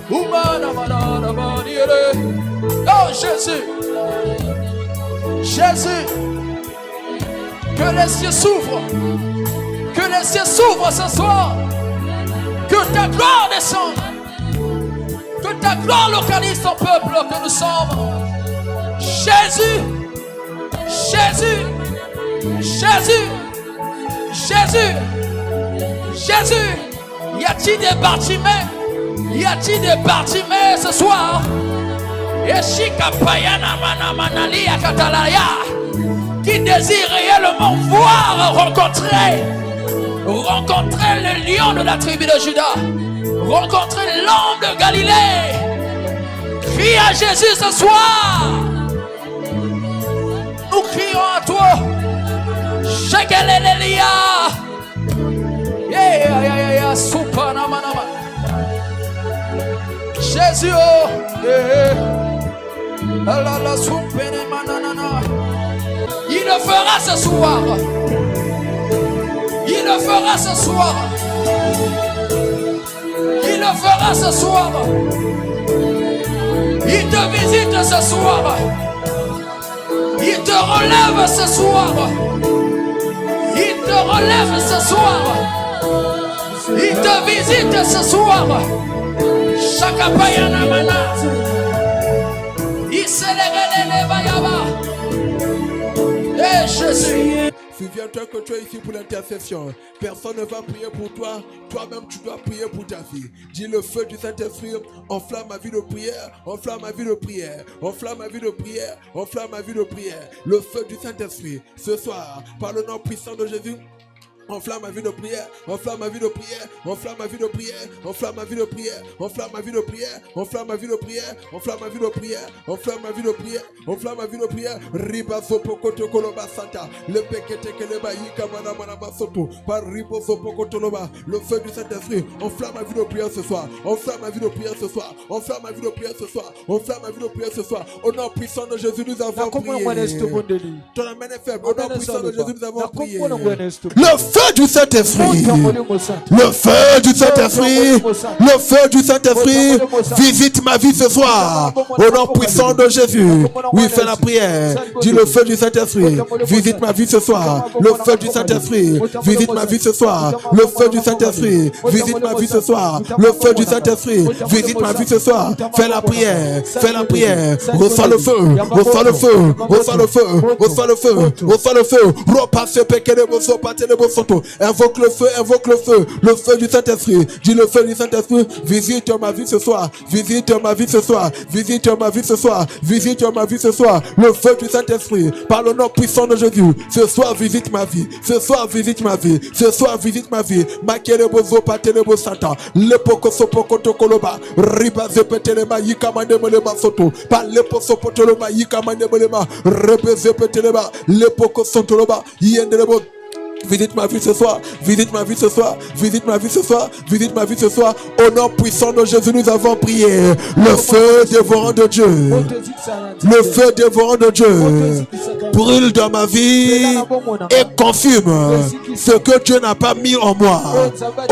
Oh Jésus, Jésus, que les cieux s'ouvrent, que les cieux s'ouvrent ce soir, que ta gloire descende, que ta gloire localise ton peuple que nous sommes. Jésus, Jésus, Jésus, Jésus, Jésus. Y a-t-il des Bartimée? Y a-t-il des Bartimée ce soir? Qui désire réellement voir rencontrer le lion de la tribu de Juda, rencontrer l'homme de Galilée. Crie à Jésus ce soir. Nous crions à toi. Shekelelelia. Jésus, oh, il le fera ce soir. Il le fera ce soir. Il le fera ce soir. Il te visite ce soir. Il te relève ce soir. Il te relève ce soir. Il te visite ce soir. Shakapayana mana. Il s'élève les bayaba. Et Jésus. Souviens-toi que tu es ici pour l'intercession. Personne ne va prier pour toi. Toi-même, tu dois prier pour ta vie. Dis le feu du Saint-Esprit. Enflamme ma vie de prière. Enflamme ma vie de prière. Enflamme ma vie de prière. Enflamme ma vie de prière. Le feu du Saint-Esprit. Ce soir, par le nom puissant de Jésus. Enflamme ma vie de prière, enflamme ma vie de prière, enflamme ma vie de prière, enflamme ma vie de prière, enflamme ma vie de prière, enflamme ma vie de prière, enflamme ma vie de prière, enflamme ma vie de prière, enflamme ma vie de prière, riba sopoko tokoloba santa, le pekete keleba yika mana mana basoto, par ribo sopoko toloba, le feu du Saint-Esprit, enflamme ma vie de prière ce soir, enflamme ma vie de prière ce soir, enflamme ma vie de prière ce soir, enflamme ma vie de prière ce soir, au nom puissant de Jésus nous avons prié. Ton amen est faible, au nom puissant de Jésus nous avons prié. Le feu du Saint-Esprit, le feu du Saint-Esprit, le feu du Saint-Esprit, visite ma vie ce soir, au nom puissant de Jésus. Oui, fais la prière, dis le feu du Saint-Esprit, visite ma vie ce soir, le feu du Saint-Esprit, visite ma vie ce soir, le feu du Saint-Esprit, visite ma vie ce soir, le feu du Saint-Esprit, visite ma vie ce soir, fais la prière, reçois le feu, reçois le feu, reçois le feu, reçois le feu, reçois le feu, repasse invoque le feu du Saint-Esprit. Dis le feu du Saint-Esprit, visite ma vie ce soir, visite ma vie ce soir, visite ma vie ce soir, visite ma vie ce soir. Le feu du Saint-Esprit, par le nom puissant de Jésus, ce soir visite ma vie, ce soir visite ma vie, ce soir visite ma vie. Makelebozo patelebo santa, lepoko sopoko tokoloba, riba zepeteleba yikamande moleba soto, pa lepo sopotoloba yikamande moleba, rebe zepeteleba, lepoko sontoloba, yendelebo. Visite ma vie ce soir, visite ma vie ce soir, visite ma vie ce soir, visite ma vie ce soir. Au nom puissant de Jésus, nous avons prié. Le feu dévorant de Dieu, le feu dévorant de Dieu, brûle dans ma vie et consume ce que Dieu n'a pas mis en moi.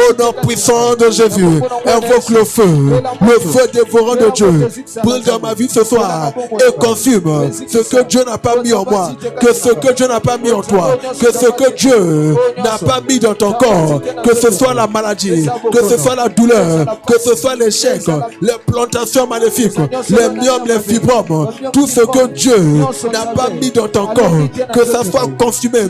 Au nom puissant de Jésus, invoque le feu dévorant de Dieu, brûle dans ma vie ce soir et consume ce que Dieu n'a pas mis en moi, que ce que Dieu n'a pas mis en toi, que ce que Dieu n'a pas mis dans ton corps, que ce soit la maladie, que ce soit la douleur, que ce soit l'échec, les plantations maléfiques, les myomes, les fibromes, tout ce que Dieu n'a pas mis dans ton corps, que ça soit consumé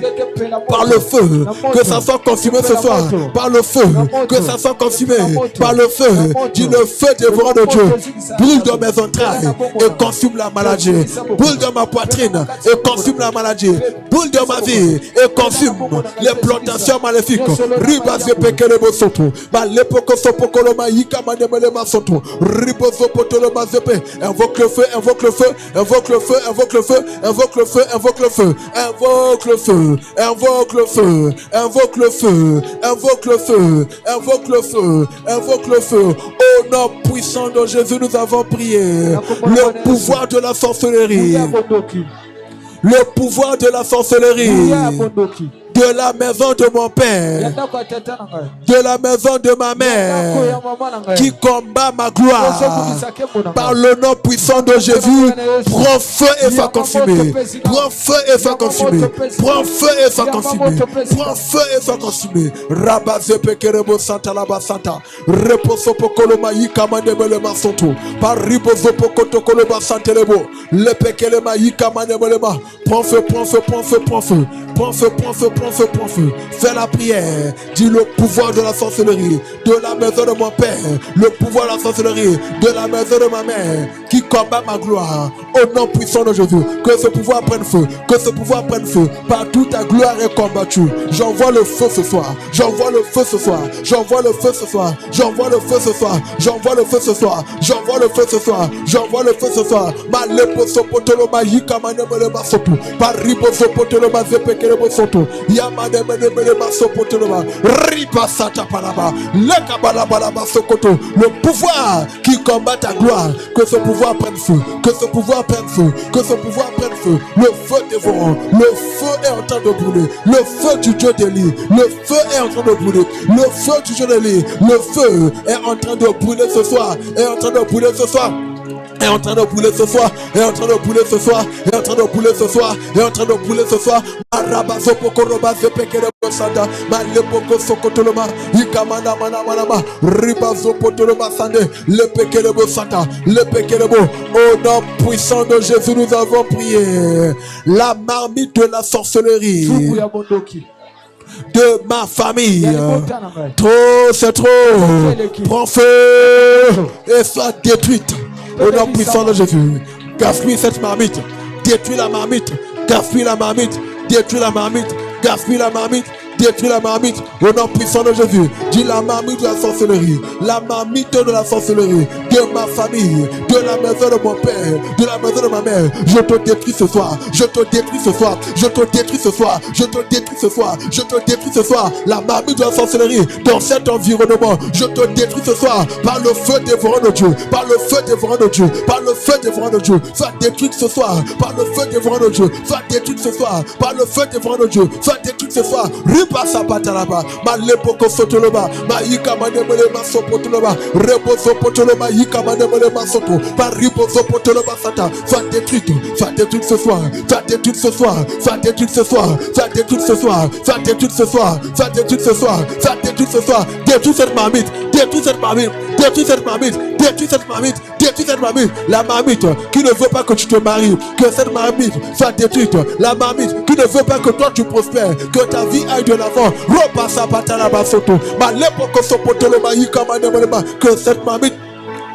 par le feu, que ça soit consumé ce soir par le feu, que ça soit consumé par le feu. Dis le feu dévorant de Dieu, brûle dans mes entrailles et consume la maladie, brûle dans ma poitrine et consume la maladie, brûle dans ma vie et consume les plantations maléfiques. Riba zepekelebo soto, ba lepoko sopokoloma yikamandemelema soto, ribo sopotoloma zepe. Invoque le feu, invoque le feu, invoque le feu, invoque le feu, invoque le feu, invoque le feu, invoque le feu, invoque le feu, invoque le feu, invoque le feu, invoque le feu, invoque le feu. Au nom puissant de Jésus, nous avons prié. Le pouvoir de la sorcellerie, le pouvoir de la sorcellerie, de la maison de mon père, de la maison de ma mère, qui combat ma gloire. Par le nom puissant de Jésus, prends feu et sois consumé. Prends feu et sois consumé. Prends feu et sois consumé. Prends feu et sois consumé. Rabaze pekerebo santa laba santa. Reposo pokolo maïka manebele masonto. Par ribozo pokoto koloba santelebo. Le pekele maïka manebele ma. Prends feu, prends feu, prends feu, prends feu. Prends feu, prends feu, prends feu, prends feu. Fais la prière. Dis le pouvoir de la sorcellerie, de la maison de mon père, le pouvoir de la sorcellerie, de la maison de ma mère, qui combat ma gloire. Au nom puissant de Jésus, que ce pouvoir prenne feu, que ce pouvoir prenne feu. Partout ta gloire est combattue. J'envoie le feu ce soir. J'envoie le feu ce soir. J'envoie le feu ce soir. J'envoie le feu ce soir. J'envoie le feu ce soir. J'envoie le feu ce soir. J'envoie le feu ce soir. Ma lepo sopotolo ma yika manemele ma sopu. Par ribo sopotolo ma zepekele ma soto. Yamane menemele ma sopotolo ma. Ripa sata palaba. Leka balabala ma sokoto. Le pouvoir qui combat ta gloire. Que ce pouvoir prenne feu. Que ce pouvoir prenne feu. Que ce pouvoir prenne feu. Le feu dévorant. Le feu est en train de brûler. Le feu du Dieu d'Élie. Le feu est en train de brûler. Le feu du Dieu d'Élie. Le feu est en train de brûler ce soir. Est en train de brûler ce soir. Est en train de brûler ce soir, est en train de brûler ce soir, est en train de brûler ce soir, est en train de brûler ce soir. Marabazo pokoroba zepekere bosanda, maleboko sokotoloma, ikamana mana manama, ribazo potoloma sande, le pekere bosanda, le pekere bo. Au nom puissant de Jésus, nous avons prié. La marmite de la sorcellerie de ma famille, trop c'est trop, prends feu et sois détruite. Au nom puissant de Jésus, gaspille cette marmite, détruis la marmite, gaspille la marmite, détruis la marmite, gaspille la marmite, détruis la marmite. Au nom puissant de Jésus, dis la marmite de la sorcellerie, la marmite de la sorcellerie de ma famille, de la maison de mon père, de la maison de ma mère. Je te détruis ce soir, je te détruis ce soir, je te détruis ce soir, je te détruis ce soir, je te détruis ce soir. La marmite de la sorcellerie dans cet environnement, je te détruis ce soir par le feu dévorant de Dieu, par le feu dévorant de Dieu, par le feu dévorant de Dieu. Sois détruite ce soir par le feu dévorant de Dieu, sois détruite ce soir par le feu dévorant de Dieu, sois détruite ce soir. Ripa patalaba, ma lepoko sotoloba, ma yika manemele ma sopotoloba, rebo sopotoloba, yika manemele ma soto, par ribo sopotoloba sata. Sois détruite ce soir, sois détruite ce soir, sois détruite ce soir, sois détruite ce soir, sois détruite ce soir, sois détruite ce soir, sois détruite ce soir. Détruis cette marmite, détruis cette marmite, détruis cette marmite, détruis cette marmite, détruis cette marmite. La marmite qui ne veut pas que tu te maries, que cette marmite soit détruite. La marmite qui ne veut pas que toi tu prospères, que ta vie aille de l'avant. Repassa patala basoto. Ma lepoko sopotolo maïka manemalema. Que cette marmite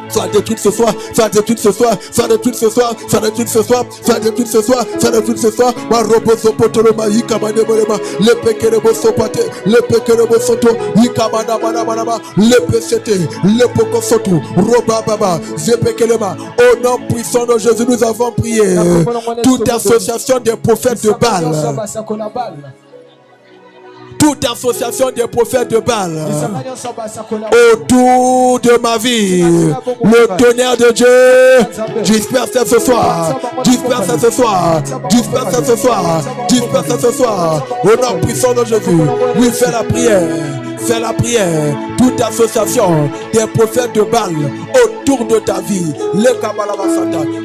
soit détruite ce soir, soit détruite ce soir, soit détruite ce soir, soit détruite ce soir, soit détruite ce soir, soit détruite ce soir. Ma robozo potolo maïka manemalema. Le pekerebo sopate, le pekerebo soto, yika manama, le pesete, le poko soto, roba baba, zepekelema. Au nom puissant de Jésus, nous avons prié. Toute association des prophètes de Baal, toute association des prophètes de Baal autour de ma vie, le tonnerre de Dieu disperse ce soir, disperse ce soir, disperse ce soir, disperse ce soir. Au nom puissant de Jésus, oui, fais la prière. Fais la prière, toute association des prophètes de Baal autour de ta vie, le Kabbalah,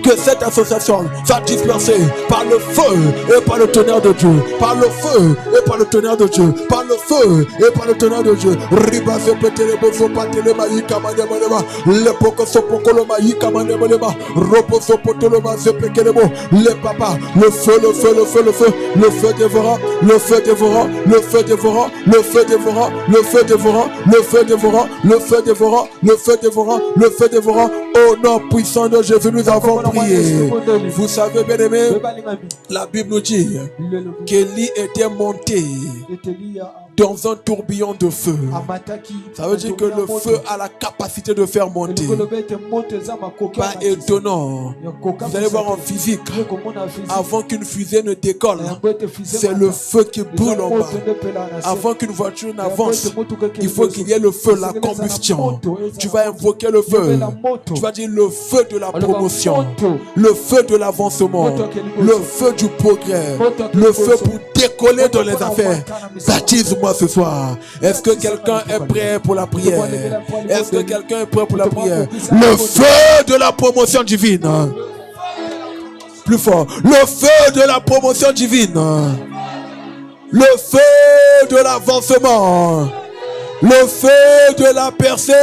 que cette association soit dispersée par le feu et par le tonnerre de Dieu, par le feu et par le tonnerre de Dieu, par le feu et par le tonnerre de Dieu. Riba se petele bozo patele maïka manemalema, le poko sopokolo maïka manemalema, robo sopotoloma se pekelebo, le papa, le feu, le feu, le feu, le feu, le feu dévorant, le feu dévorant, le feu dévorant, le feu dévorant, le feu dévorant, le feu dévorant, le feu dévorant, le feu dévorant, le feu dévorant. Au nom puissant de Jésus, nous avons prié. Vous savez, bien aimé, la Bible nous dit qu'Élie était monté dans un tourbillon de feu. Ça veut dire que le feu a la capacité de faire monter. Pas étonnant. Vous allez voir en physique, avant qu'une fusée ne décolle, c'est le feu qui brûle en bas. Avant qu'une voiture n'avance, il faut qu'il y ait le feu, la combustion. Tu vas invoquer le feu. Tu vas dire le feu de la promotion, le feu de l'avancement, le feu du progrès, le feu pour décoller dans les affaires. Baptise-moi ce soir. Est-ce que quelqu'un est prêt pour la prière? Est-ce que quelqu'un est prêt pour la prière? Le feu de la promotion divine. Plus fort. Le feu de la promotion divine. Le feu de l'avancement. Le feu de la percée.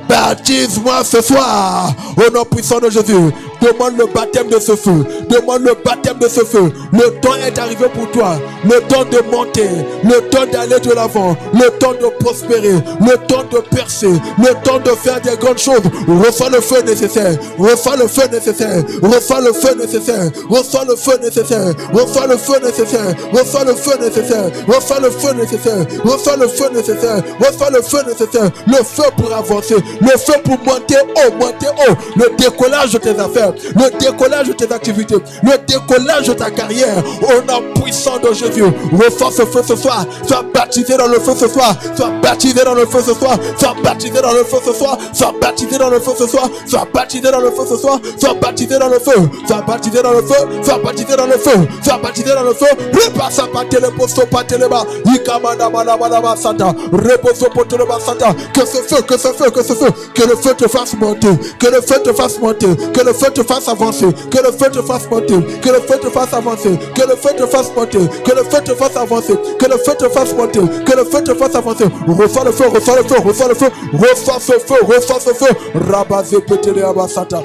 Baptise-moi ce soir au nom puissant de Jésus. Demande le baptême de ce feu. Demande le baptême de ce feu. Le temps est arrivé pour toi. Le temps de monter. Le temps d'aller de l'avant. Le temps de prospérer. Le temps de percer. Le temps de faire des grandes choses. Reçois le feu nécessaire. Reçois le feu nécessaire. Reçois le feu nécessaire. Reçois le feu nécessaire. Reçois le feu nécessaire. Reçois le feu nécessaire. Reçois le feu nécessaire. Reçois le feu nécessaire. Reçois le feu nécessaire. Le feu pour avancer. Le feu pour monter haut. Monter haut. Le décollage de tes affaires. Le décollage de tes activités, le décollage de ta carrière, au nom puissant de Jésus. Reçois ce feu ce soir. Sois baptisé dans le feu ce soir. Sois baptisé dans le feu ce soir. Sois baptisé dans le feu ce soir. Sois baptisé dans le feu ce soir. Sois baptisé dans le feu ce soir. Sois baptisé dans le feu. Sois baptisé dans le feu. Sois baptisé dans le feu. Sois baptisé dans le feu. Repassa patele posto pateleba. Ikamanda balabala santa. Reposo poteleba santa. Que ce feu, que ce feu, que ce feu, que le feu te fasse monter. Que le feu te fasse monter. Que le feu te fasse avancer, que le feu te fasse monter, que le feu te fasse avancer, que le feu te fasse monter, que le feu te fasse avancer, que le feu te fasse monter, que le feu te fasse avancer. Reçois le feu, reçois le feu, reçois le feu, reçois ce feu, reçois ce feu. Rabazé pétélé abasata.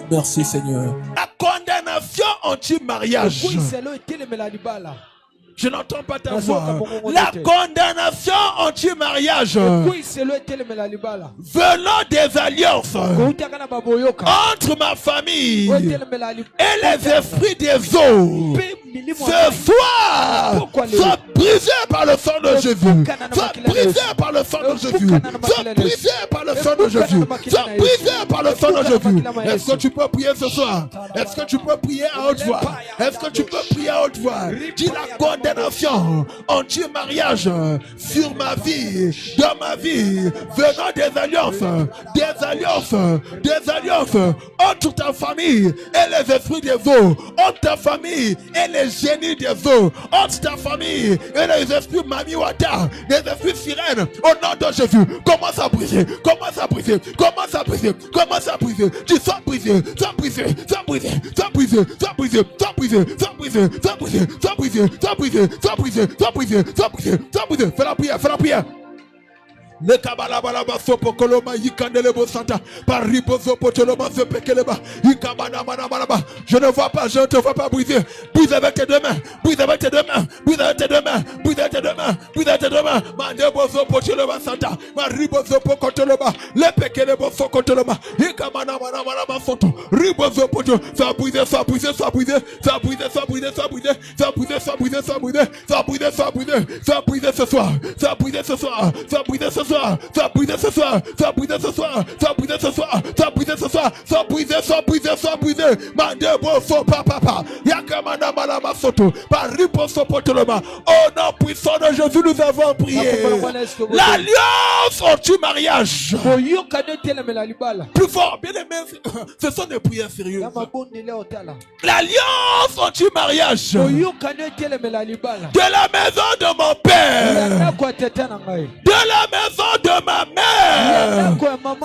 Merci Seigneur. La condamnation anti-mariage. Je n'entends pas ta voix. La condamnation anti-mariage venant des alliances entre ma famille et les esprits des eaux, ce soir, soit brisé par le sang de Jésus. Soit brisé par le sang de Jésus. Soit brisé par le sang de Jésus. Soit brisé par le sang de Jésus. Est-ce que tu peux prier ce soir? Est-ce que tu peux prier à haute voix? Est-ce que tu peux prier à haute voix? Dis la condamnation anti-mariage sur ma vie, dans ma vie, venant des alliances entre ta famille et les esprits des eaux, entre ta famille et les génies des eaux, entre ta famille et les esprits mamiwata, les esprits sirènes, au nom de Jésus. Commence à briser, commence à briser, commence à briser, commence à briser. Dis sois brisé, sois brisé, sois brisé, sois brisé, sois brisé, sois brisé, sois brisé, sois brisé, sois brisé, sois brisé, sois brisé, sois brisé, sois brisé, sois brisé. Fais la prière, fais la prière. Le kabalabalaba sopo koloma yikandelebo santa paripo sopo toloma sepekeleba yikabana manabalaba. Je ne vois pas, je ne te vois pas briser. Brise avec tes deux mains, brise avec tes deux mains, brise avec tes deux mains, brise avec tes deux mains, brise avec tes deux mains. Mandebo sopo toloma santa maripo sopo kotoloma le pekelebo sopo toloma yikamana manabalaba soto ribo sopo to ça brise, ça brise, ça brise, ça brise, ça brise, ça brise, ça brise, ça brise, ça brise, ça brise, ça brise, ça brise ce soir, ça brise ce soir, ça brise ce soir. Ça brise ce soir, ça brise ce soir, ça brise ce soir, ça brise ce soir, ça brise, ça brise, ça brise. Mandebo so papa, yakamana malama soto, paripo so potoloma. Au nom puissant de Jésus, nous avons prié. L'alliance anti-mariage. Plus fort, bien aimé, ce sont des prières sérieuses. L'alliance anti-mariage de la maison de mon père, de la maison de ma mère,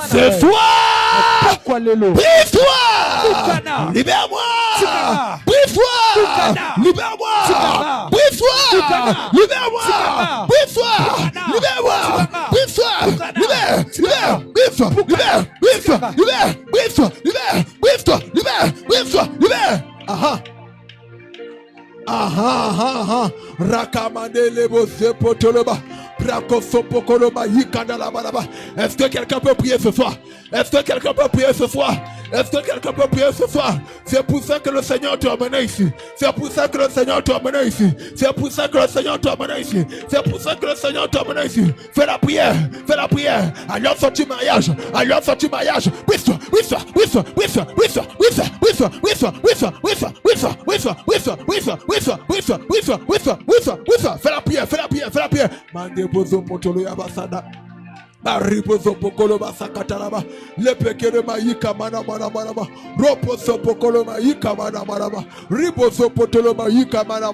ce soir, brise-toi, libère-moi, brise-toi, libère-moi, brise-toi, libère-moi, brise-toi, libère-moi, brise-toi, libère, brise-toi, libère, brise-toi, libère, brise-toi, libère, brise-toi, libère, brise-toi, libère. Rakamandele bose potoloba. Est-ce que quelqu'un peut prier ce soir? Est-ce que quelqu'un peut prier ce soir? Est-ce que quelqu'un peut prier ce soir? C'est pour ça que le Seigneur t'a amené ici. C'est pour ça que le Seigneur t'a amené ici. C'est pour ça que le Seigneur t'a amené ici. C'est pour ça que le Seigneur t'a amené ici. Fais la prière. Fais la prière. Alliance sorti mariage. Alliance sorti mariage. Fais la prière. Fais la prière. Fais la prière. Mande bozo motolo ya basada. Mariposo pokolo basakataraba lepekere maika mana roposo pokolo maika mana riposo potolo maika mana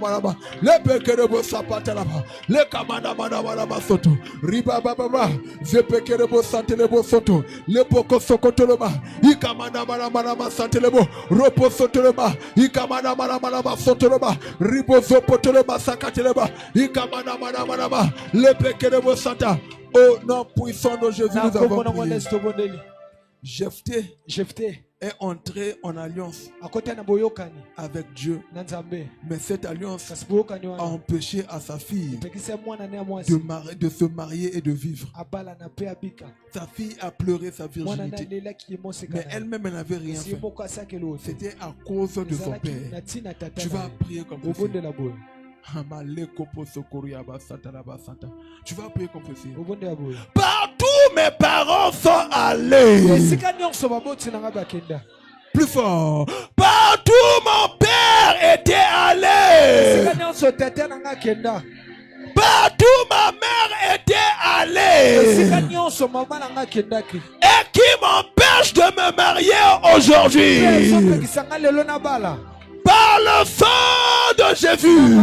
lepekere bosapataraba lekamana mana soto riba baba zepekere bosantele bosoto lepoko sokotoloma ikamana mana santelebo roposo toloma ikamana mana sotoloma riposo potoloma sakateleba ikamana mana lepekere bosanta. Au nom puissant de Jésus, nous avons prié. Jephthé est entré en alliance avec Dieu. Mais cette alliance a empêché à sa fille de se marier et de vivre. Sa fille a pleuré sa virginité. Mais elle-même, elle n'avait rien fait. C'était à cause de son père. Tu vas prier comme ça. Tu vas prier comme ceci. Partout mes parents sont allés. Plus fort. Partout mon père était allé. Partout ma mère était allée. Et qui m'empêche de me marier aujourd'hui? Par le sang de Jésus,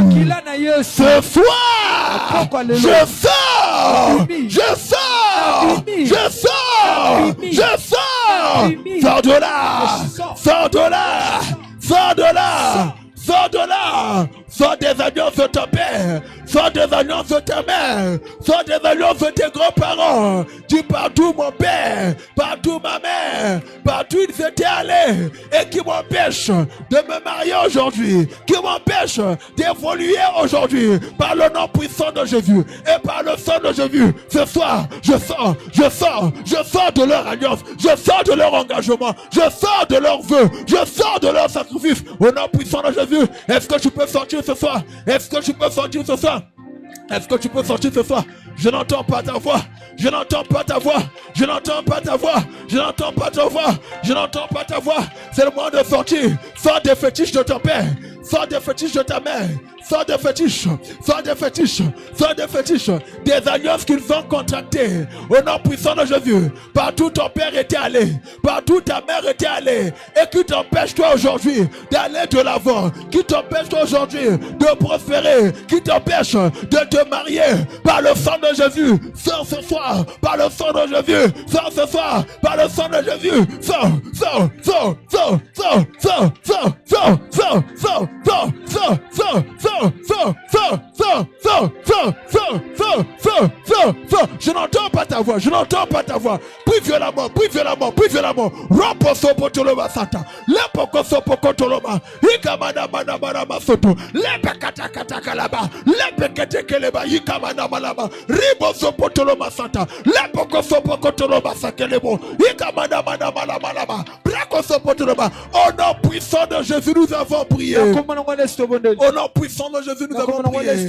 ce soir, je sors, sors de là, sors de là, sors des alliances de ton père, sors des alliances de ta mère, sors des alliances de tes grands-parents. Dis partout mon père, partout ma mère, partout ils étaient allés et qui m'empêchent de me marier aujourd'hui, qui m'empêchent d'évoluer aujourd'hui par le nom puissant de Jésus et par le sang de Jésus. Ce soir, je sors de leur alliance, je sors de leur engagement, je sors de leurs vœux, je sors de leur sacrifice au nom puissant de Jésus. Est-ce que tu peux sortir ce soir? Est-ce que tu peux sortir ce soir? Est-ce que tu peux sortir ce soir? Je n'entends pas ta voix. Je n'entends pas ta voix. Je n'entends pas ta voix. Je n'entends pas ta voix. Je n'entends pas ta voix. C'est le moment de sortir. Sors des fétiches de ton père. Sors des fétiches de ta mère. Sors des fétiches. Sors des fétiches. Sors des fétiches. Des alliances qu'ils ont contractées. Au nom puissant de Jésus. Partout ton père était allé. Partout ta mère était allée. Et qui t'empêche toi aujourd'hui d'aller de l'avant. Qui t'empêche toi aujourd'hui de prospérer. Qui t'empêche de te marier. Par le sang de Jésus. Sors ce soir. Par le sang de Jésus. Sors ce soir. Par le sang de Jésus. Sors. Sors. Sors. Sors. Sors. Sors. Sors. Sors. Sors. Sors. Sors. Sors. Sors. Je n'entends pas ta voix. Je n'entends pas ta voix. Prie violemment. Prie violemment. Prie violemment. Roposo potoloma sata. Lepokoso pokotoloma. Ikamana mana mana masoto. Lepekata kata kalaba. Lepekete keleba. Ikamana malaba. Riboso potoloma sata. Lepokoso pokotoloma sakelebo. Ikamana mana mana malaba. Brakoso potoloma. Au nom puissant de Jésus, nous avons prié. Au nom puissant de Jésus, nous avons prié.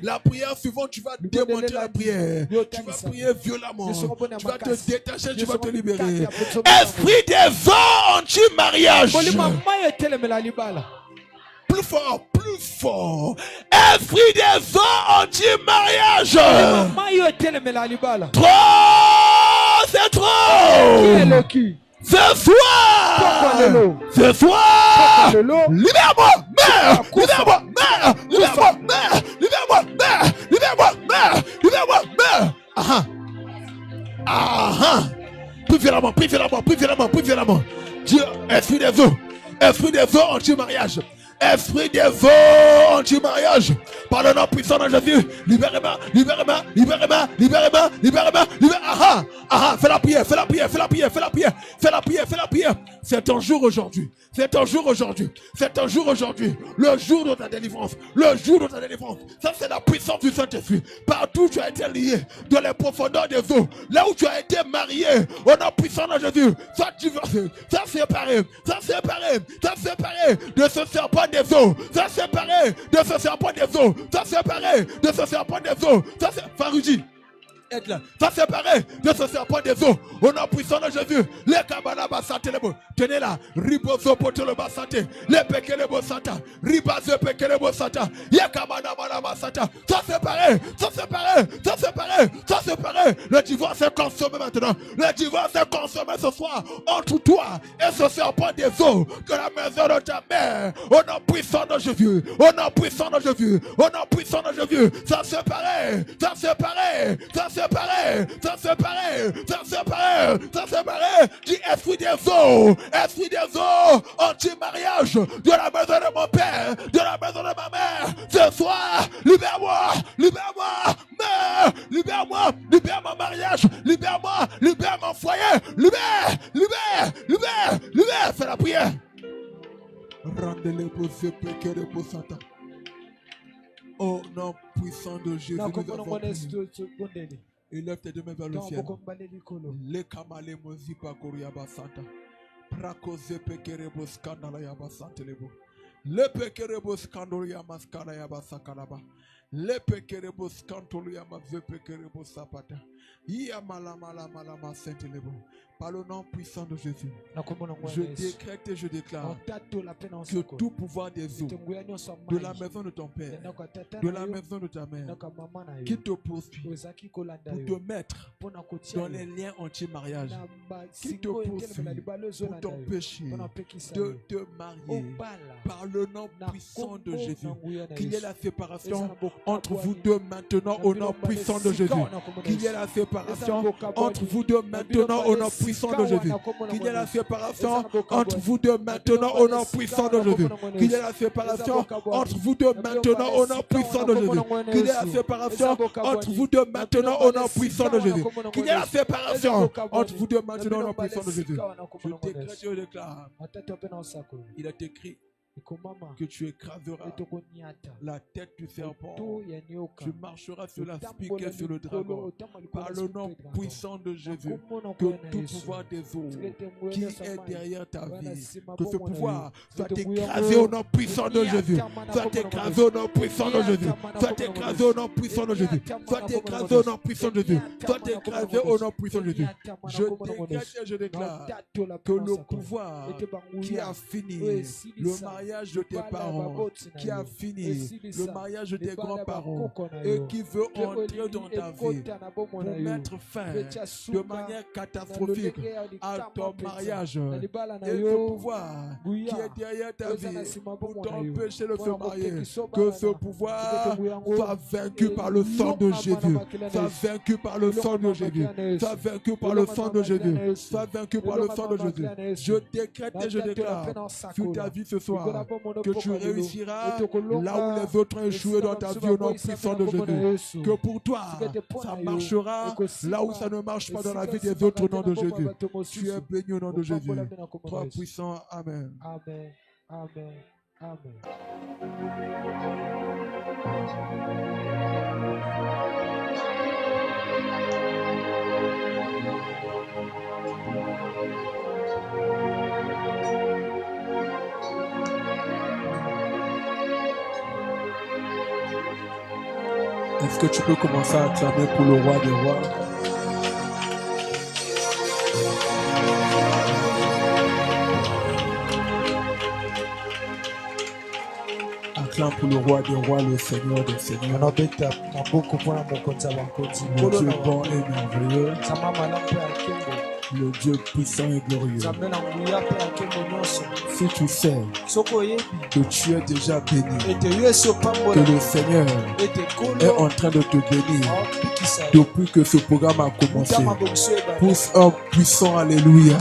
La prière suivante, tu vas démonter la prière. Tu vas prier violemment. Tu vas te détacher, tu vas te libérer. Esprit des eaux anti-mariage. Plus fort, plus fort. Esprit des eaux anti-mariage. Trop, c'est trop. Ce soir, libère-moi, mère, libère-moi, mère, libère-moi, mère, libère-moi, mère, libère-moi, mère, libère-moi, mère. Ah ah. Plus violemment, plus violemment, plus violemment, plus violemment. Dieu, esprit des eaux anti-mariage. Esprit des eaux anti-mariage. Par le nom puissant de Jésus. Libère-moi, libère-moi, libère-moi, libère-moi, libère-moi, libère-moi. Ah ah. Fais la prière, fais la prière, fais la prière, fais la prière, fais la prière, fais la prière. C'est ton jour aujourd'hui. C'est ton jour aujourd'hui. C'est ton jour aujourd'hui. Le jour de ta délivrance. Le jour de ta délivrance. Ça, c'est la puissance du Saint-Esprit. Partout où tu as été lié, dans les profondeurs des eaux, là où tu as été marié, au nom puissant de Jésus, ça divorcé, ça séparé, ça séparé, ça séparé de ce serpent des eaux, ça séparé de ce serpent des eaux, ça séparé de ce serpent des eaux, ça c'est Farouji. Ça séparé de ce serpent des eaux. Au nom puissant de Jésus. Les cabanabas santé les beaux. Tenez là. Ribozo pote le bas santé. Les péqués les beaux santa. Ribazo péqué les beaux santa. Yakabanabas santa. Ça séparé. Ça séparé. Ça séparé. Ça séparé. Le divorce est consommé maintenant. Le divorce est consommé ce soir. Entre toi et ce serpent des eaux. De la maison de ta mère. Au nom puissant de Jésus. Au nom puissant de Jésus. Au nom puissant de Jésus. Ça séparé. Ça séparé. Ça séparé, ça séparé, ça séparé, ça séparé du esprit des eaux, anti-mariage de la maison de mon père, de la maison de ma mère. Ce soir, libère-moi, libère-moi, mère, libère-moi, libère mon mariage, libère-moi, libère mon foyer, libère, libère, libère, libère. Fais la prière. Rendez-les pour ce péché de Satan. Au nom puissant de Jésus, élève tes deux mains vers le ciel. Les kamale mozipa koriaba santa. Prakoze pekerebo skandala yaba santelebo. Le pekerebo skandoria maskara yaba sakalaba. Le pekerebo skantolia maze pekerebo sapata. Ia malama santelebo. Par le nom puissant de Jésus, je décrète et je déclare que tout pouvoir des eaux, de la maison de ton père, de la maison de ta mère, qui te poursuit pour te mettre dans les liens anti-mariage, qui te poursuit pour t'empêcher de te marier, par le nom puissant de Jésus, qu'il y ait la séparation entre vous deux maintenant au nom puissant de Jésus, qu'il y ait la séparation entre vous deux maintenant au nom puissant de Jésus. Qu'il y ait la séparation entre vous deux maintenant au nom puissant de Jésus. Qu'il y ait la séparation entre vous deux maintenant au nom puissant de Jésus. Qu'il y ait la séparation entre vous deux maintenant au nom puissant de Jésus. Qu'il y ait la séparation entre vous deux maintenant au nom puissant de Jésus. Je décrète, je déclare. Il est écrit que tu écraseras la tête du serpent, tu marcheras sur la spique et sur le dragon, par le nom puissant de Jésus, que tout pouvoir des eaux qui est derrière ta vie, que ce pouvoir soit écrasé au nom puissant de Jésus, soit écrasé au nom puissant de Jésus, soit écrasé au nom puissant de Jésus, soit écrasé au nom puissant de Jésus, soit écrasé au nom puissant de Jésus. Je décrète et je déclare que le pouvoir qui a fini le mariage de tes parents, qui a fini le mariage de tes grands-parents et qui veut entrer dans ta vie pour mettre fin de manière catastrophique à ton mariage, et le pouvoir qui est derrière ta vie pour t'empêcher de te marier, que ce pouvoir soit vaincu par le sang de Jésus, soit vaincu par le sang de Jésus, soit vaincu par le sang de Jésus, soit vaincu par le sang de Jésus. Je décrète et je déclare sur ta vie ce soir que tu réussiras là où les autres ont échoué dans ta vie au nom puissant de Jésus. Que pour toi, ça marchera là où ça ne marche pas dans la vie des autres au nom de Jésus. Tu es béni au nom de Jésus. Toi puissant, Amen. Amen. Amen. Amen. Est-ce que tu peux commencer à acclamer pour le roi des rois? Acclame pour le roi des rois, le Seigneur des seigneurs. Mon Dieu bon et merveilleux, le Dieu puissant et glorieux. Si tu sais que tu es déjà béni, que le Seigneur est en train de te bénir depuis que ce programme a commencé, pousse un puissant Alléluia.